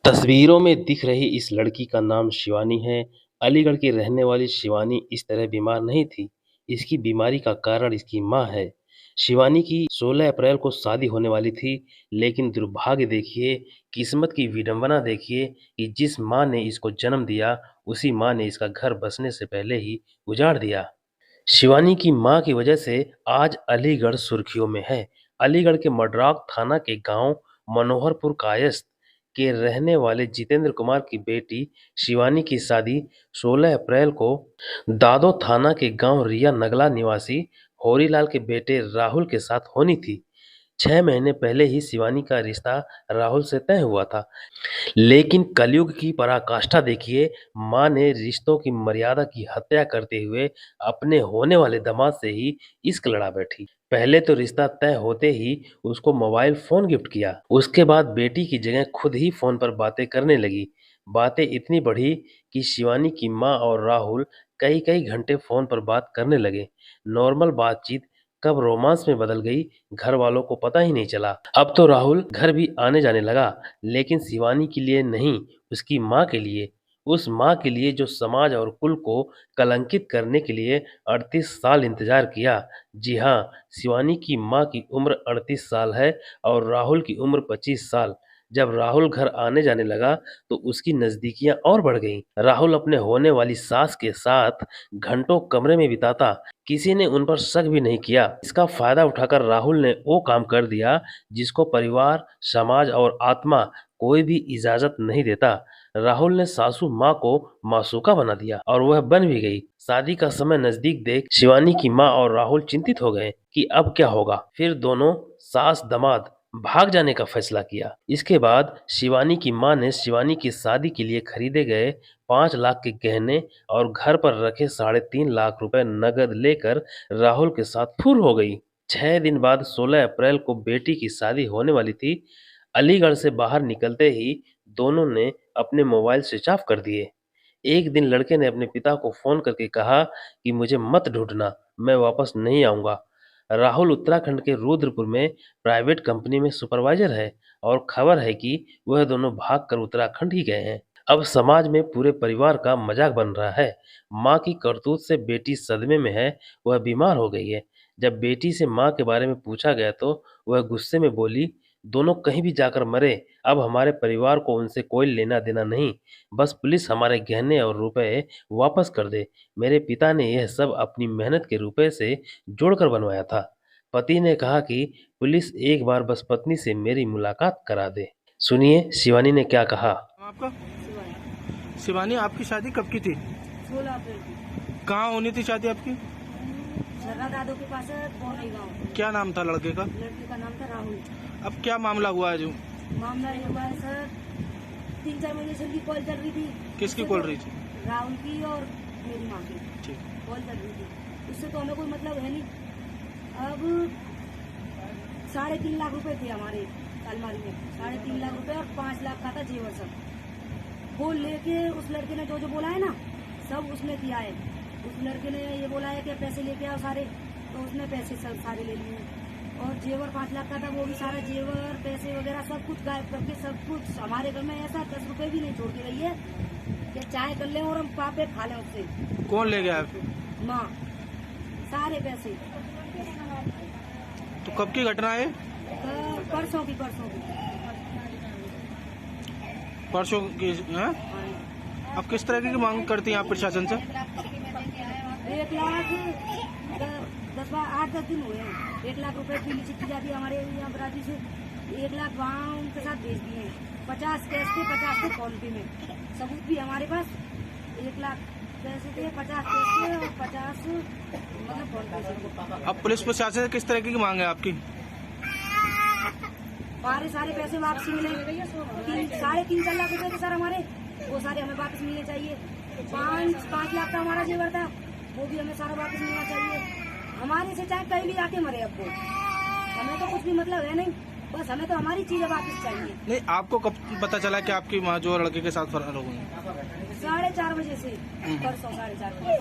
तस्वीरों में दिख रही इस लड़की का नाम शिवानी है। अलीगढ़ की रहने वाली शिवानी इस तरह बीमार नहीं थी। इसकी बीमारी का कारण इसकी माँ है। शिवानी की 16 अप्रैल को शादी होने वाली थी, लेकिन दुर्भाग्य देखिए, किस्मत की विडंबना देखिए कि जिस माँ ने इसको जन्म दिया, उसी माँ ने इसका घर बसने से पहले ही उजाड़ दिया। शिवानी की मां की वजह से आज अलीगढ़ सुर्खियों में है। अलीगढ़ के मड्राक थाना के गांव मनोहरपुर कायस्थ के रहने वाले जितेंद्र कुमार की बेटी शिवानी की शादी 16 अप्रैल को दादो थाना के गांव रिया नगला निवासी होरीलाल के बेटे राहुल के साथ होनी थी। 6 महीने पहले ही शिवानी का रिश्ता राहुल से तय हुआ था, लेकिन कलयुग की पराकाष्ठा देखिए, माँ ने रिश्तों की मर्यादा की हत्या करते हुए अपने होने वाले दामाद से ही इश्क लड़ा बैठी। पहले तो रिश्ता तय होते ही उसको मोबाइल फोन गिफ्ट किया। उसके बाद बेटी की जगह खुद ही फोन पर बातें करने लगी। बातें इतनी बढ़ी कि शिवानी की माँ और राहुल कई कई घंटे फोन पर बात करने लगे। नॉर्मल बातचीत कब रोमांस में बदल गई, घर वालों को पता ही नहीं चला। अब तो राहुल घर भी आने जाने लगा, लेकिन शिवानी के लिए नहीं, उसकी माँ के लिए। उस माँ के लिए जो समाज और कुल को कलंकित करने के लिए 38 साल इंतजार किया। जी हाँ, शिवानी की माँ की उम्र 38 साल है और राहुल की उम्र 25 साल। जब राहुल घर आने जाने लगा तो उसकी नजदीकियां और बढ़ गईं। राहुल अपने होने वाली सास के साथ घंटों कमरे में बिताता। किसी ने उन पर शक भी नहीं किया। इसका फायदा उठाकर राहुल ने वो काम कर दिया जिसको परिवार, समाज और आत्मा कोई भी इजाजत नहीं देता। राहुल ने सासू माँ को मासूका बना दिया और वह बन भी गई। शादी का समय नजदीक देख शिवानी की माँ और राहुल चिंतित हो गए कि अब क्या होगा। फिर दोनों सास दमाद भाग जाने का फैसला किया। इसके बाद शिवानी की माँ ने शिवानी की शादी के लिए खरीदे गए 5 लाख के गहने और घर पर रखे 3.5 लाख रुपए नगद लेकर राहुल के साथ फुर हो गई। 6 दिन बाद 16 अप्रैल को बेटी की शादी होने वाली थी। अलीगढ़ से बाहर निकलते ही दोनों ने अपने मोबाइल स्विच ऑफ कर दिए। एक दिन लड़के ने अपने पिता को फोन करके कहा कि मुझे मत ढूंढना, मैं वापस नहीं आऊंगा। राहुल उत्तराखंड के रुद्रपुर में प्राइवेट कंपनी में सुपरवाइजर है और खबर है कि वह दोनों भागकर उत्तराखंड ही गए हैं। अब समाज में पूरे परिवार का मजाक बन रहा है। माँ की करतूत से बेटी सदमे में है, वह बीमार हो गई है। जब बेटी से माँ के बारे में पूछा गया तो वह गुस्से में बोली, दोनों कहीं भी जाकर मरे, अब हमारे परिवार को उनसे कोई लेना देना नहीं। बस पुलिस हमारे गहने और रुपए वापस कर दे। मेरे पिता ने यह सब अपनी मेहनत के रुपए से जोड़कर बनवाया था। पति ने कहा कि पुलिस एक बार बस पत्नी से मेरी मुलाकात करा दे। सुनिए शिवानी ने क्या कहा। आपका शिवानी, आपकी शादी कब की थी? 16 अप्रैल को। कहाँ होनी थी शादी आपकी? झर्रा दादो के पास है, पौनी गाँव। क्या नाम था लड़के का? लड़के का नाम था राहुल। अब क्या मामला हुआ है जो? मामला ये हुआ है सर, 3-4 महीने से उनकी कॉल चल रही थी। किसकी कॉल रही थी? राहुल की और मेरी माँ की ठीक। कॉल चल रही थी। उससे तो हमें कोई मतलब है नहीं। अब 3.5 लाख रुपए थे हमारे अलमारी में, 3.5 लाख रुपए और 5 लाख का था जेवर सब। वो लेके उस लड़के ने जो जो बोला है ना, सब उसने किया है। उस लड़के ने ये बोला है कि पैसे लेके आओ सारे, तो उसने पैसे सब सारे ले लिए। और जेवर 5 लाख का था, वो भी सारा जेवर पैसे वगैरह सब कुछ गायब करके, सब कुछ हमारे घर में ऐसा 10 रुपए भी नहीं छोड़ के रही है कि चाय कर ले और हम पापे खा लें उससे। कौन ले गया? माँ, सारे पैसे। तो कब की घटना है? परसों की परसों की है? अब किस तरह की मांग करती हैं आप प्रशासन से? 1 लाख 8-10 दिन हुए हैं। 1 लाख रुपए पीली चिट्ठी जाती है हमारे यहाँ बराती से। 1 लाख वहाँ उनके साथ भेज दिए हैं। 50 कैश थे, 50 थे फोन पे में। सबूत भी हमारे पास। 1 लाख पैसे थे, 50 कैश थे और 50 मतलब फोन पे से। अब पुलिस प्रशासन से किस तरह की मांग है आपकी? हमारे सारे पैसे वापस मिले। 3.5-4 लाख रुपए थे सर हमारे, वो सारे हमें वापस मिलने चाहिए। 5 लाख का हमारा जेवर था, वो भी हमें सारा वापस मिलना चाहिए। हमारे से चाहे कहीं भी आके मरे, अब वो हमें तो कुछ भी मतलब है नहीं, बस हमें तो हमारी चीजें वापस चाहिए। नहीं, आपको कब पता चला कि आपकी माँ जो लड़के के साथ फरार हो गई? 4:30 बजे से, परसों 4:30 बजे।